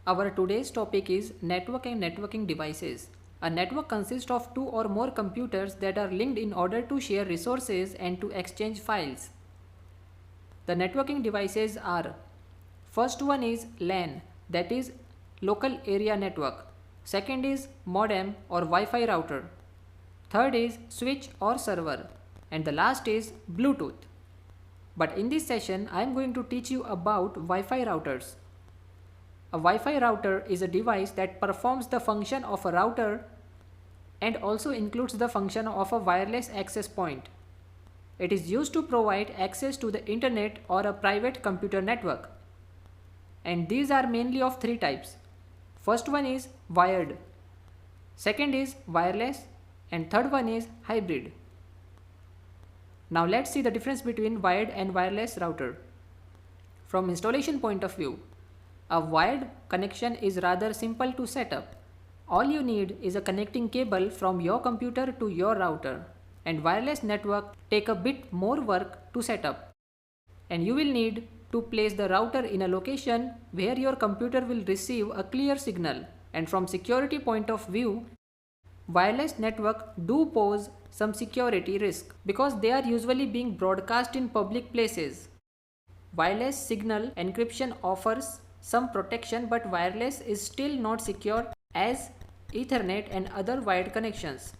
Our today's topic is network and networking devices. A network consists of two or more computers that are linked in order to share resources and to exchange files. The networking devices are: first one is LAN, that is local area network. Second is modem or Wi-Fi router. Third is switch or server. And the last is Bluetooth. But in this session, I am going to teach you about Wi-Fi routers. A Wi-Fi router is a device that performs the function of a router and also includes the function of a wireless access point. It is used to provide access to the internet or a private computer network. And these are mainly of three types. First one is wired, second is wireless, and third one is hybrid. Now let's see the difference between wired and wireless router. From installation point of view, a wired connection is rather simple to set up. All you need is a connecting cable from your computer to your router, and wireless network take a bit more work to set up. And you will need to place the router in a location where your computer will receive a clear signal, and from security point of view, wireless network do pose some security risk because they are usually being broadcast in public places. Wireless signal encryption offers some protection, but wireless is still not secure as Ethernet and other wired connections.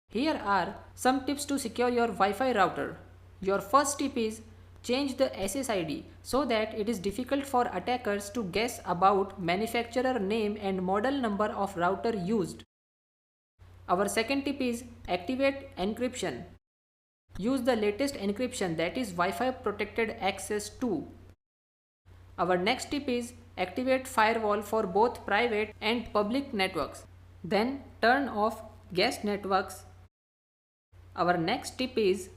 Here are some tips to secure your Wi-Fi router. Your first tip is change the SSID so that it is difficult for attackers to guess about manufacturer name and model number of router used. Our second tip is activate encryption. Use the latest encryption, that is Wi-Fi protected access 2. Our next tip is activate firewall for both private and public networks. Then turn off guest networks. Our next tip is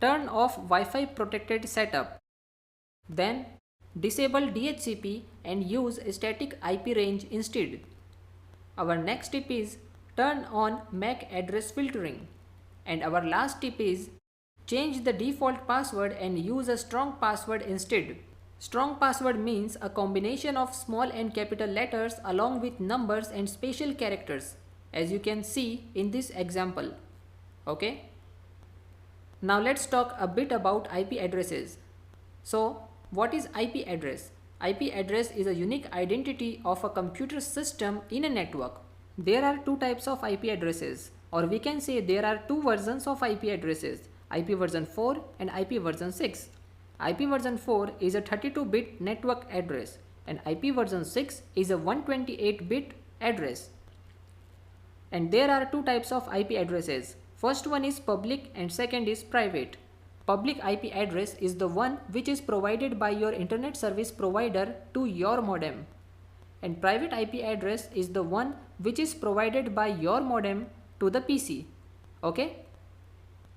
turn off Wi-Fi protected setup. Then disable DHCP and use static IP range instead. Our next tip is turn on MAC address filtering. And our last tip is change the default password and use a strong password instead. Strong password means a combination of small and capital letters along with numbers and special characters, as you can see in this example. Okay? Now let's talk a bit about IP addresses. So, what is IP address? IP address is a unique identity of a computer system in a network. There are two types of IP addresses, or we can say there are two versions of IP addresses, IP version 4 and IP version 6. IP version 4 is a 32-bit network address and IP version 6 is a 128-bit address. And there are two types of IP addresses. First one is public and second is private. Public IP address is the one which is provided by your internet service provider to your modem. And private IP address is the one which is provided by your modem to the PC. Okay?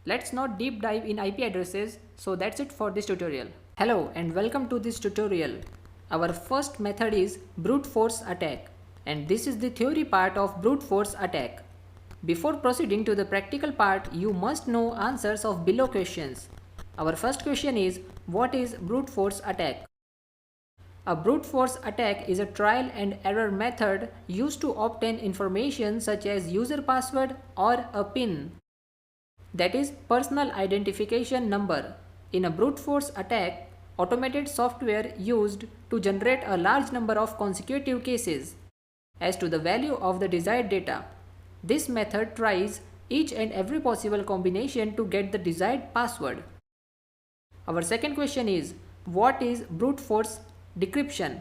Let's not deep dive in IP addresses, so that's it for this tutorial. Hello and welcome to this tutorial. Our first method is brute force attack, and this is the theory part of brute force attack. Before proceeding to the practical part, you must know answers of below questions. Our first question is, what is brute force attack? A brute force attack is a trial and error method used to obtain information such as user password or a PIN, that is personal identification number. In a brute force attack, automated software used to generate a large number of consecutive cases as to the value of the desired data. This method tries each and every possible combination to get the desired password. Our second question is, what is brute force decryption?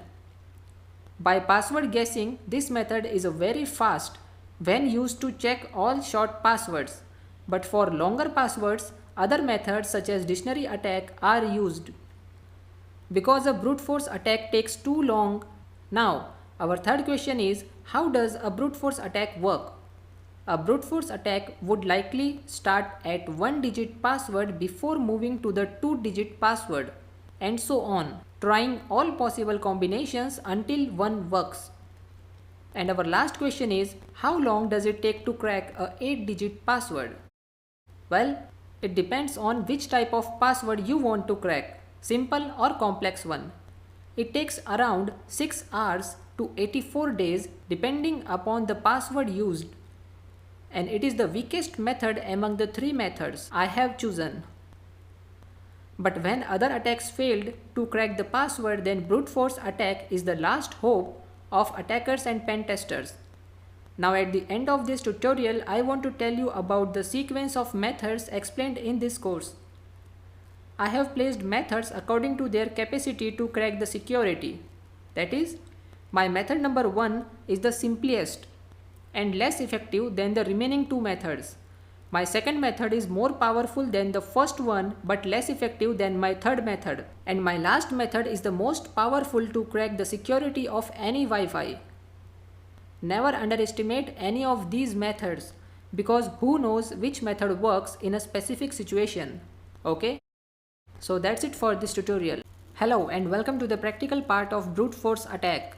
By password guessing, this method is very fast when used to check all short passwords. But for longer passwords, other methods such as dictionary attack are used. Because a brute force attack takes too long. Now, our third question is, how does a brute force attack work? A brute force attack would likely start at 1-digit password before moving to the 2-digit password, and so on, trying all possible combinations until one works. And our last question is, how long does it take to crack a 8-digit password? Well, it depends on which type of password you want to crack, simple or complex one. it takes around 6 hours to 84 days depending upon the password used, and it is the weakest method among the 3 methods I have chosen. But when other attacks failed to crack the password, then brute force attack is the last hope of attackers and pen testers. Now at the end of this tutorial, I want to tell you about the sequence of methods explained in this course. I have placed methods according to their capacity to crack the security. That is, my method number 1 is the simplest and less effective than the remaining 2 methods. My second method is more powerful than the first one but less effective than my third method. And my last method is the most powerful to crack the security of any Wi-Fi. Never underestimate any of these methods, because who knows which method works in a specific situation. Okay? So that's it for this tutorial. Hello and welcome to the practical part of brute force attack.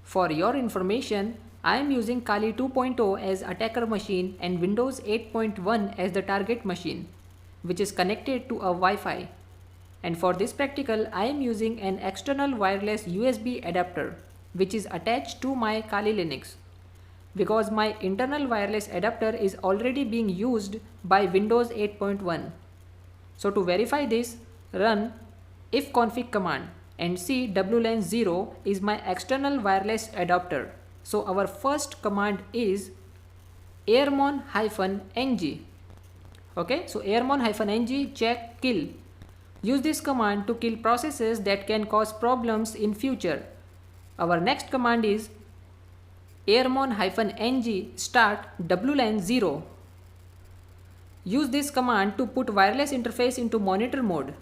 For your information, I am using Kali 2.0 as attacker machine and Windows 8.1 as the target machine, which is connected to a Wi-Fi. And for this practical, I am using an external wireless USB adapter, which is attached to my Kali Linux, because my internal wireless adapter is already being used by Windows 8.1. So to verify this, run ifconfig command and see WLAN 0 is my external wireless adapter. So our first command is airmon-ng. Okay, so airmon-ng check kill. Use this command to kill processes that can cause problems in future. Our next command is airmon-ng start WLAN 0. Use this command to put wireless interface into monitor mode.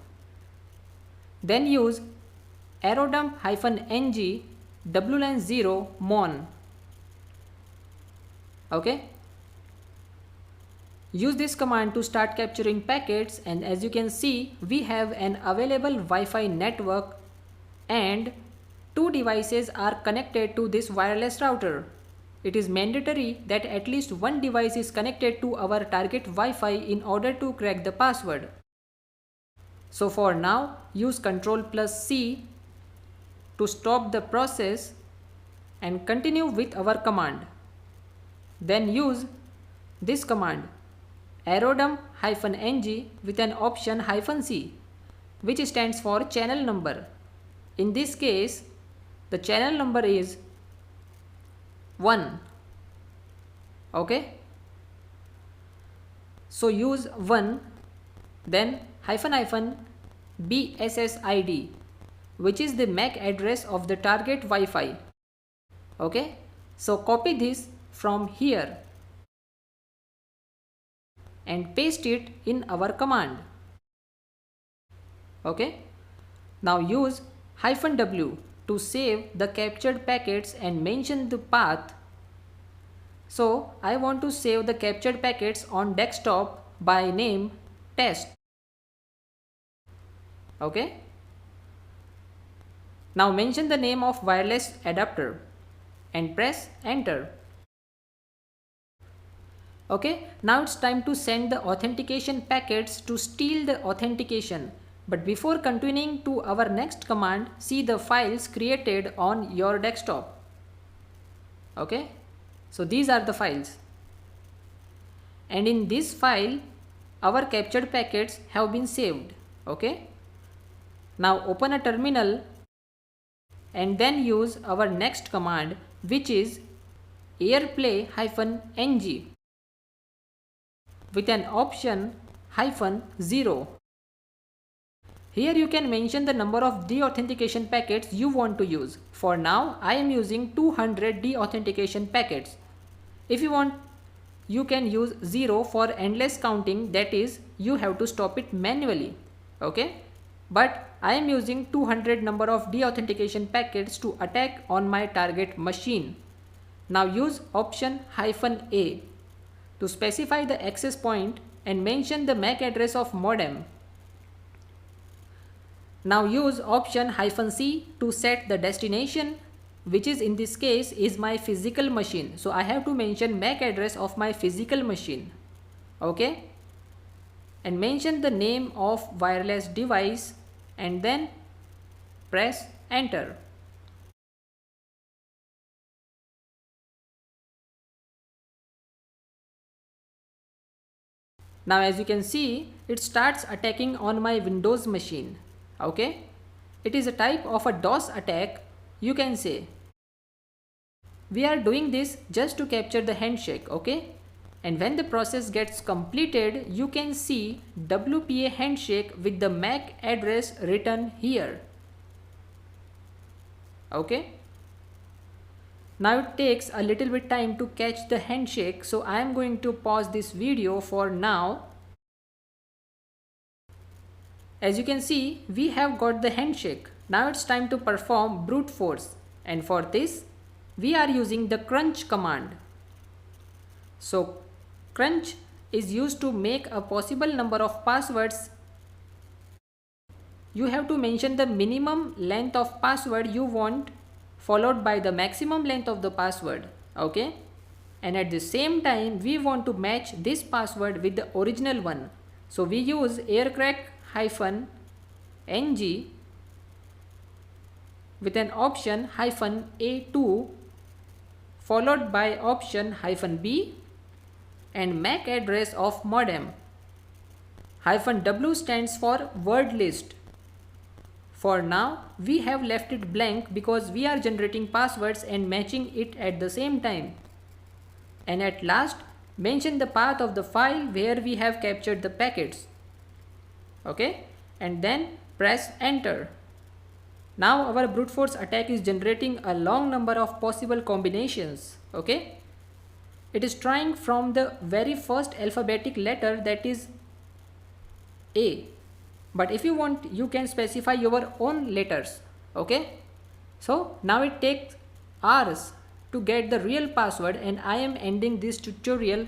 Then use aerodump-ng WLAN 0 mon. Okay. Use this command to start capturing packets, and as you can see, we have an available Wi-Fi network and 2 devices are connected to this wireless router. It is mandatory that at least one device is connected to our target Wi-Fi in order to crack the password. So for now, use Ctrl+C to stop the process and continue with our command. Then use this command aerodump-ng with an option -c, which stands for channel number. In this case, the channel number is 1. Okay. So use 1, then --BSSID, which is the MAC address of the target Wi-Fi. Okay. So copy this from here and paste it in our command. Okay. Now use -w to save the captured packets and mention the path. So I want to save the captured packets on desktop by name test. Okay. Now mention the name of wireless adapter and press enter. Okay, now it's time to send the authentication packets to steal the authentication. But before continuing to our next command, see the files created on your desktop. Okay, so these are the files. And in this file, our captured packets have been saved. Okay, now open a terminal and then use our next command, which is airplay-ng with an option -0. Here you can mention the number of deauthentication packets you want to use. For now, I am using 200 deauthentication packets. If you want, you can use 0 for endless counting, that is, you have to stop it manually. Okay? But I am using 200 number of deauthentication packets to attack on my target machine. Now use option -a to specify the access point and mention the MAC address of modem. Now use option -c to set the destination, which is in this case is my physical machine. So I have to mention MAC address of my physical machine. Okay? And mention the name of wireless device and then press enter. Now as you can see, it starts attacking on my Windows machine. Okay, it is a type of a DOS attack, you can say. We are doing this just to capture the handshake, okay? And when the process gets completed, you can see WPA handshake with the MAC address written here. Okay? Now it takes a little bit time to catch the handshake, so I am going to pause this video for now. As you can see, we have got the handshake. Now it's time to perform brute force, and for this we are using the crunch command. So crunch is used to make a possible number of passwords. You have to mention the minimum length of password you want followed by the maximum length of the password. Okay, and at the same time we want to match this password with the original one. So we use aircrack-ng with an option -A2 followed by option -B and MAC address of modem. -W stands for word list. For now, we have left it blank because we are generating passwords and matching it at the same time. And at last, mention the path of the file where we have captured the packets. Okay, and then press enter. Now our brute force attack is generating a long number of possible combinations. Okay, it is trying from the very first alphabetic letter, that is A, but if you want you can specify your own letters. Okay, so now it takes hours to get the real password, and I am ending this tutorial.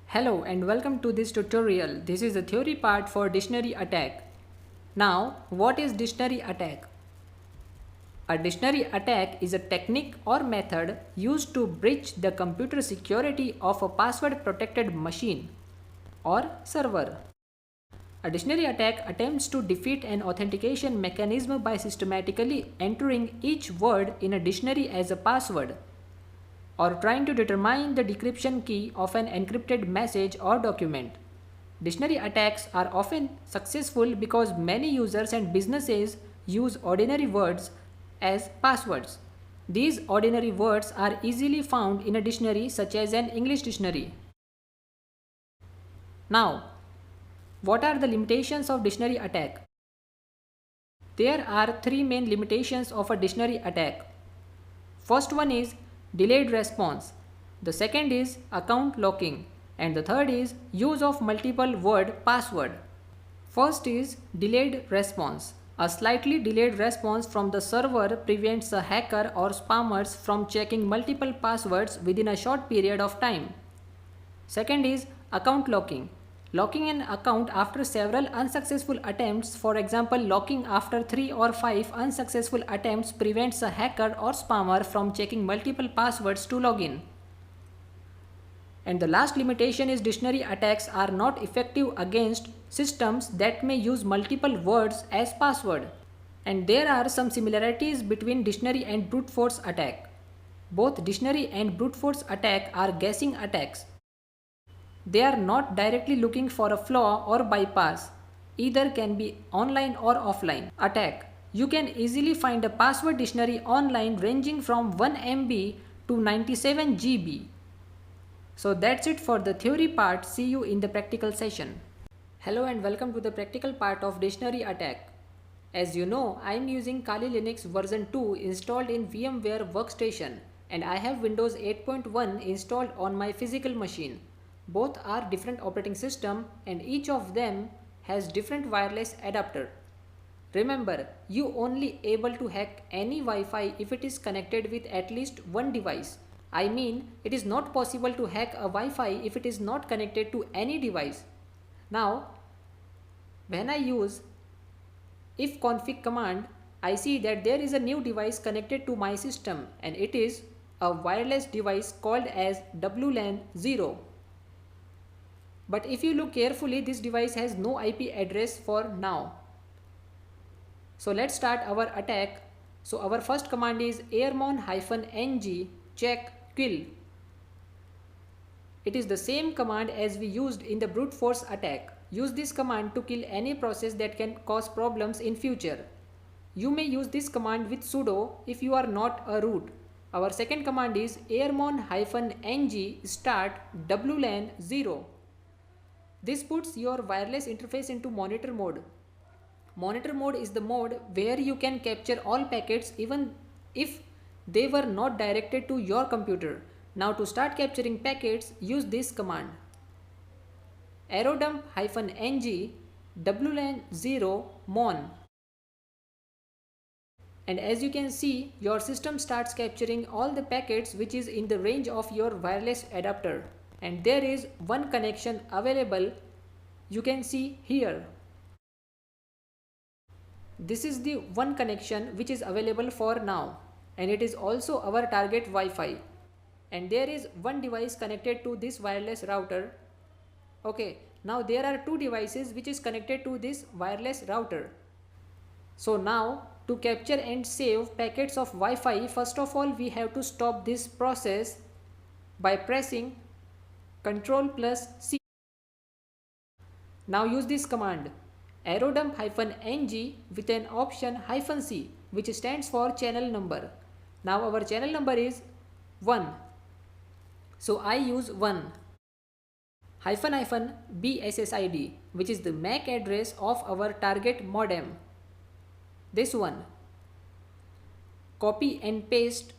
Hello and welcome to this tutorial. This is the theory part for dictionary attack. Now, what is dictionary attack? A dictionary attack is a technique or method used to breach the computer security of a password protected machine or server. A dictionary attack attempts to defeat an authentication mechanism by systematically entering each word in a dictionary as a password, or trying to determine the decryption key of an encrypted message or document. Dictionary attacks are often successful because many users and businesses use ordinary words as passwords. These ordinary words are easily found in a dictionary such as an English dictionary. Now, what are the limitations of dictionary attack? There are three main limitations of a dictionary attack. First one is delayed response. The second is account locking. And the third is use of multiple word password. First is delayed response. A slightly delayed response from the server prevents a hacker or spammers from checking multiple passwords within a short period of time. Second is account locking. Locking an account after several unsuccessful attempts, for example locking after 3 or 5 unsuccessful attempts, prevents a hacker or spammer from checking multiple passwords to log in. And the last limitation is dictionary attacks are not effective against systems that may use multiple words as password. And there are some similarities between dictionary and brute force attack. Both dictionary and brute force attack are guessing attacks. They are not directly looking for a flaw or bypass. Either can be online or offline attack. You can easily find a password dictionary online ranging from 1 MB to 97 GB. So that's it for the theory part. See you in the practical session. Hello and welcome to the practical part of dictionary attack. As you know, I am using Kali Linux version 2 installed in VMware Workstation, and I have Windows 8.1 installed on my physical machine. Both are different operating system and each of them has different wireless adapter. Remember, you only able to hack any Wi-Fi if it is connected with at least one device. I mean, it is not possible to hack a Wi-Fi if it is not connected to any device. Now, when I use ifconfig command, I see that there is a new device connected to my system, and it is a wireless device called as WLAN 0. But if you look carefully, this device has no IP address for now. So let's start our attack. So our first command is airmon-ng check kill. It is the same command as we used in the brute force attack. Use this command to kill any process that can cause problems in future. You may use this command with sudo if you are not a root. Our second command is airmon-ng start wlan 0. This puts your wireless interface into monitor mode. Monitor mode is the mode where you can capture all packets even if they were not directed to your computer. Now to start capturing packets, use this command. aerodump-ng wlan 0 mon. And as you can see, your system starts capturing all the packets which is in the range of your wireless adapter. And there is one connection available, you can see here. This is the one connection which is available for now, and it is also our target Wi-Fi. And there is one device connected to this wireless router. Okay, now there are two devices which is connected to this wireless router. So now to capture and save packets of Wi-Fi, first of all we have to stop this process by pressing Ctrl+C. Now use this command aerodump-ng with an option -c, which stands for channel number. Now our channel number is 1. So I use 1 --BSSID, which is the MAC address of our target modem. This one. Copy and paste.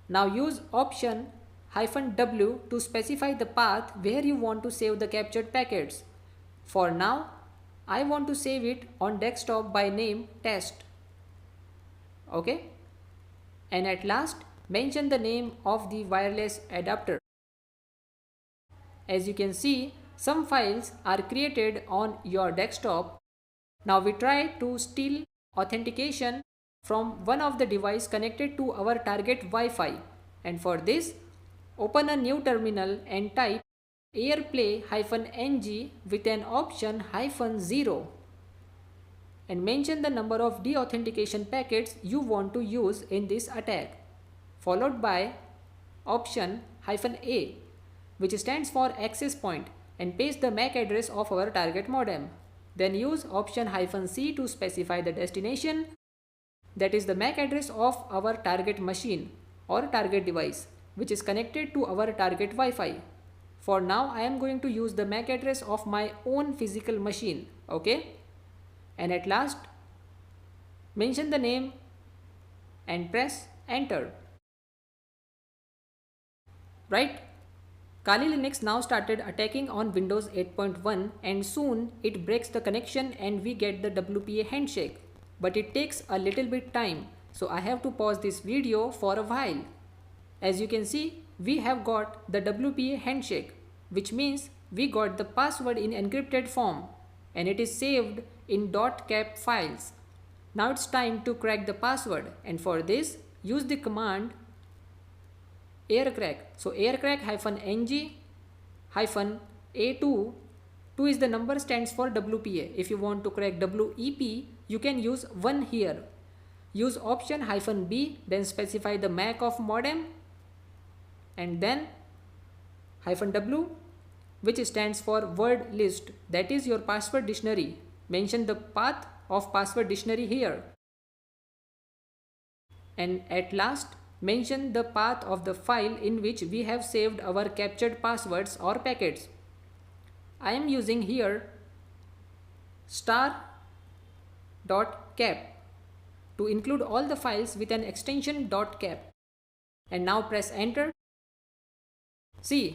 Now use option -w to specify the path where you want to save the captured packets. For now, I want to save it on desktop by name test. Okay? And at last, mention the name of the wireless adapter. As you can see, some files are created on your desktop. Now we try to steal authentication from one of the devices connected to our target Wi-Fi. And for this, open a new terminal and type airplay-ng with an option -0 and mention the number of deauthentication packets you want to use in this attack, followed by option -a, which stands for access point, and paste the MAC address of our target modem. Then use option -c to specify the destination, that is the MAC address of our target machine or target device which is connected to our target Wi-Fi. For now I am going to use the MAC address of my own physical machine. Okay? And at last mention the name and press enter. Right? Kali Linux now started attacking on Windows 8.1 and soon it breaks the connection and we get the WPA handshake. But it takes a little bit time, so I have to pause this video for a while. As you can see, we have got the WPA handshake, which means we got the password in encrypted form and it is saved in .cap files. Now it's time to crack the password, and for this use the command aircrack. So aircrack-ng -a2, 2 is the number, stands for WPA. If you want to crack WEP, you can use 1 here. Use option -b, then specify the MAC of modem, and then -w, which stands for word list, that is your password dictionary. Mention the path of password dictionary here. And at last, mention the path of the file in which we have saved our captured passwords or packets. I am using here star.cap to include all the files with an extension .cap. And now press enter. See,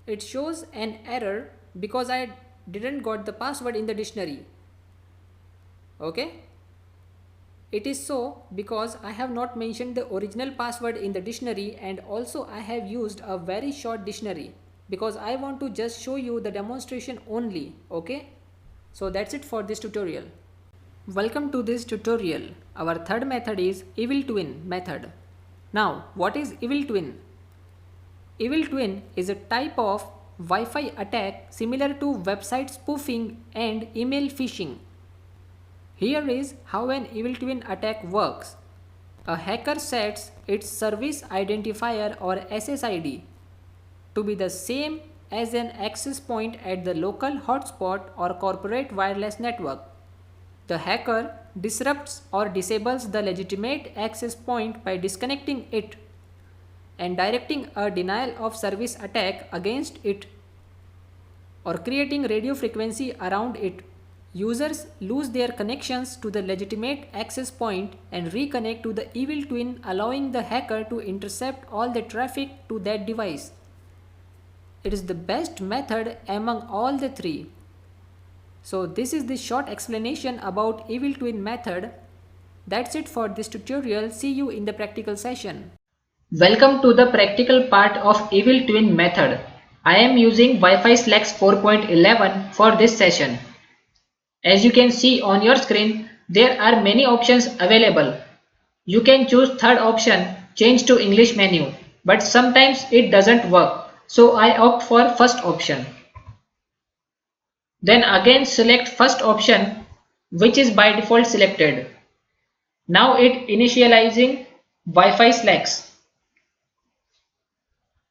it shows an error because I didn't got the password in the dictionary. Okay? It is so because I have not mentioned the original password in the dictionary, and also I have used a very short dictionary because I want to just show you the demonstration only. Okay? So that's it for this tutorial. Welcome to this tutorial. Our third method is Evil Twin method. Now, what is Evil Twin? Evil Twin is a type of Wi-Fi attack similar to website spoofing and email phishing. Here is how an Evil Twin attack works. A hacker sets its service identifier or SSID to be the same as an access point at the local hotspot or corporate wireless network. The hacker disrupts or disables the legitimate access point by disconnecting it and directing a denial of service attack against it or creating radio frequency around it. Users lose their connections to the legitimate access point and reconnect to the evil twin, allowing the hacker to intercept all the traffic to that device. It is the best method among all the three. So this is the short explanation about evil twin method. That's it for this tutorial. See you in the practical session. Welcome to the practical part of evil twin method. I am using Wi-Fi Slacks 4.11 for this session. As you can see on your screen, there are many options available. You can choose third option, change to English menu, but sometimes it doesn't work. So I opt for first option. Then again select first option, which is by default selected. Now it initializing Wi-Fi Slacks.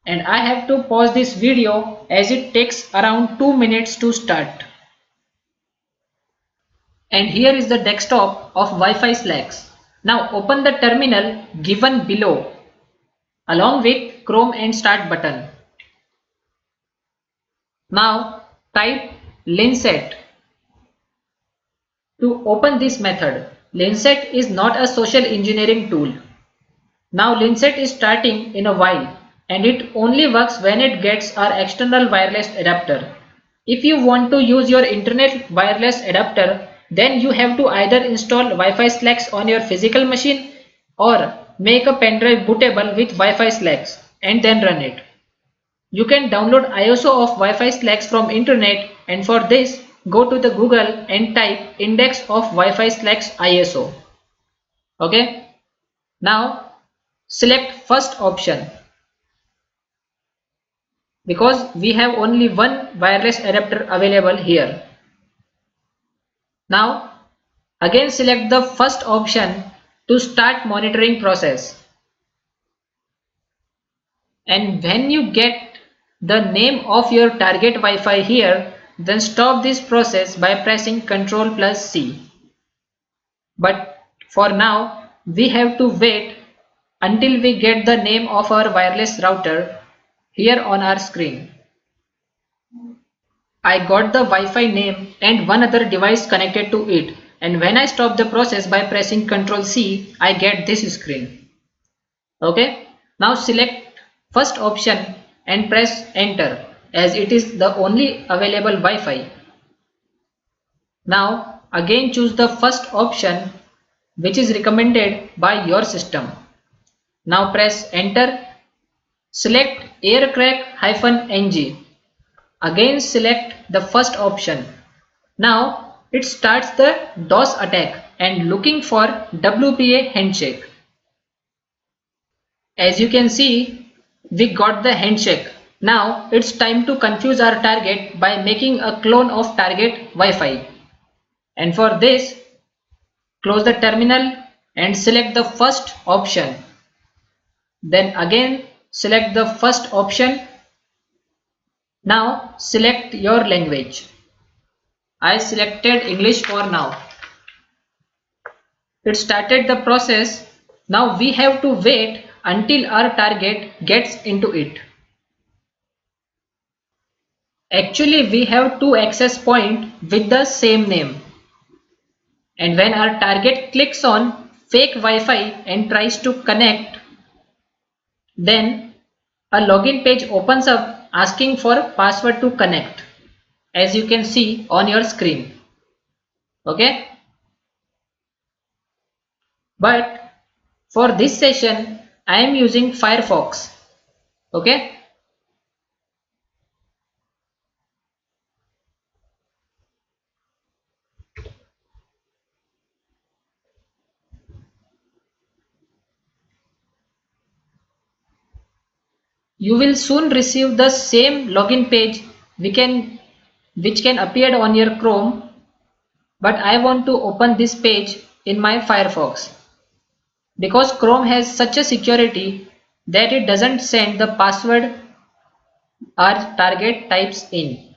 And I have to pause this video as it takes around 2 minutes to start. And here is the desktop of Wi-Fi Slacks. Now open the terminal given below along with Chrome and Start button. Now type Linset. To open this method, Linset is not a social engineering tool. Now Linset is starting in a while and it only works when it gets our external wireless adapter. If you want to use your internet wireless adapter, then you have to either install Wi-Fi Slacks on your physical machine or make a pendrive bootable with Wi-Fi Slacks and then run it. You can download ISO of Wi-Fi Slacks from internet, and for this go to the Google and type index of Wi-Fi Slacks ISO. Okay. Now select first option because we have only one wireless adapter available here. Now again select the first option to start monitoring process. And when you get the name of your target Wi-Fi here, then stop this process by pressing Ctrl+C. But for now we have to wait until we get the name of our wireless router here on our screen. I got the Wi-Fi name and one other device connected to it, and when I stop the process by pressing Ctrl+C, I get this screen. Okay. Now select first option and press enter as it is the only available Wi-Fi. Now again choose the first option which is recommended by your system. Now press enter. Select aircrack-ng. Again select the first option. Now it starts the DOS attack and looking for WPA handshake. As you can see, we got the handshake. Now it's time to confuse our target by making a clone of target Wi-Fi. And for this, close the terminal and select the first option. Then again select the first option. Now select your language. I selected English for now. It started the process. Now we have to wait until our target gets into it. Actually we have two access points with the same name. And when our target clicks on fake Wi-Fi and tries to connect, then a login page opens up asking for password to connect, as you can see on your screen. Okay. But for this session I am using Firefox. Okay. You will soon receive the same login page which can appear on your Chrome, but I want to open this page in my Firefox because Chrome has such a security that it doesn't send the password our target types in.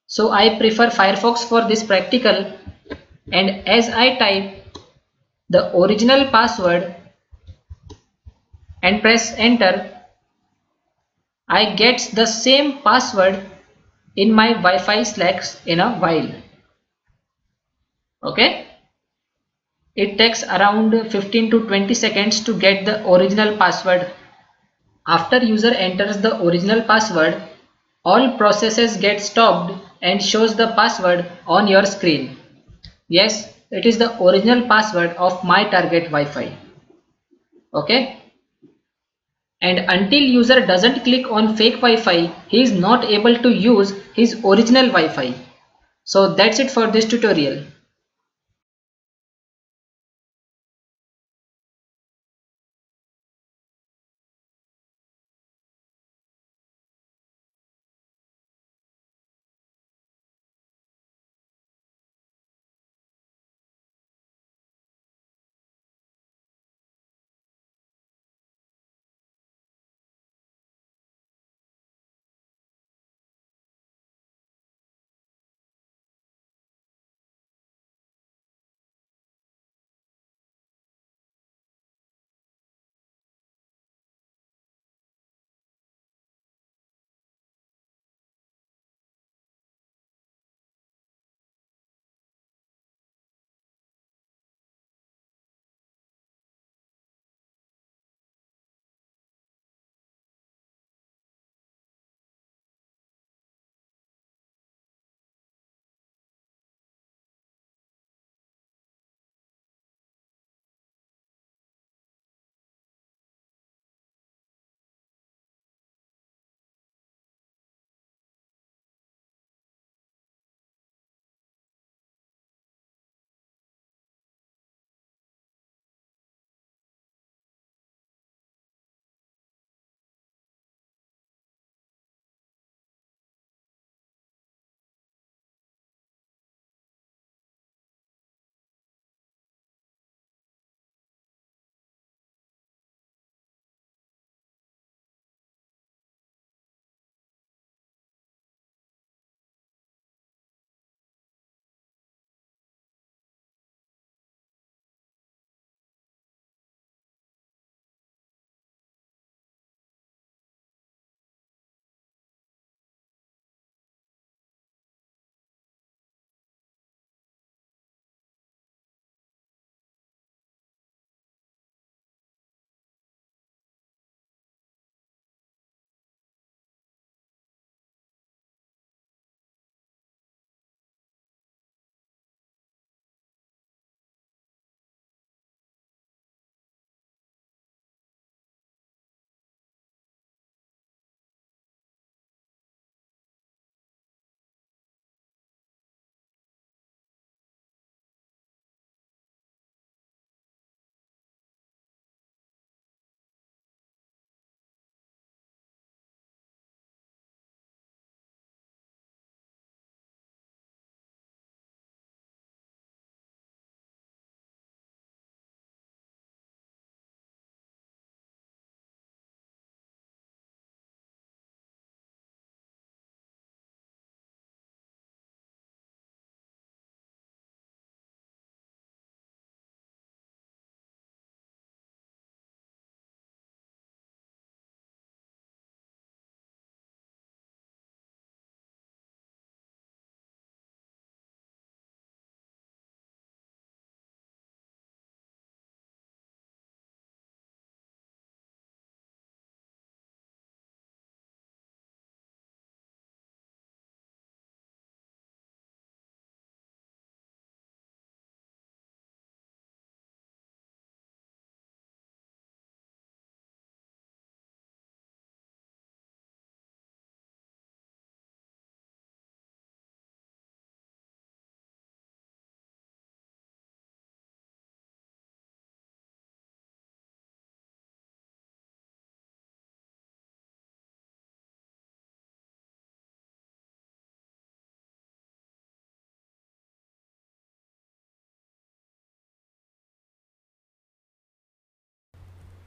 So I prefer Firefox for this practical, and as I type the original password and press enter, I get the same password in my Wi-Fi slacks in a while. Okay. It takes around 15 to 20 seconds to get the original password. After user enters the original password, all processes get stopped and shows the password on your screen. Yes, it is the original password of my target Wi-Fi. Okay. And until user doesn't click on fake Wi-Fi, he is not able to use his original Wi-Fi. So that's it for this tutorial.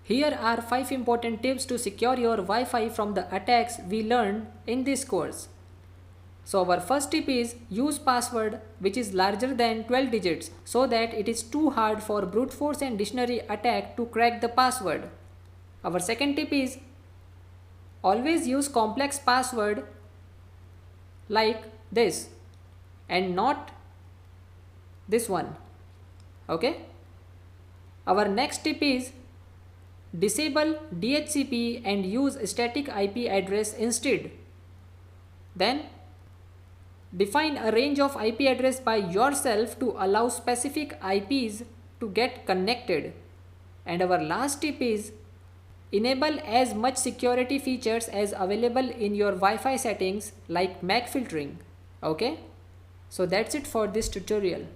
Here are 5 important tips to secure your Wi-Fi from the attacks we learned in this course. So our first tip is use password which is larger than 12 digits so that it is too hard for brute force and dictionary attack to crack the password. Our second tip is always use complex password like this and not this one. Okay? Our next tip is disable DHCP and use static IP address instead. Then define a range of IP address by yourself to allow specific IPs to get connected. And our last tip is enable as much security features as available in your Wi-Fi settings like MAC filtering. Okay? So that's it for this tutorial.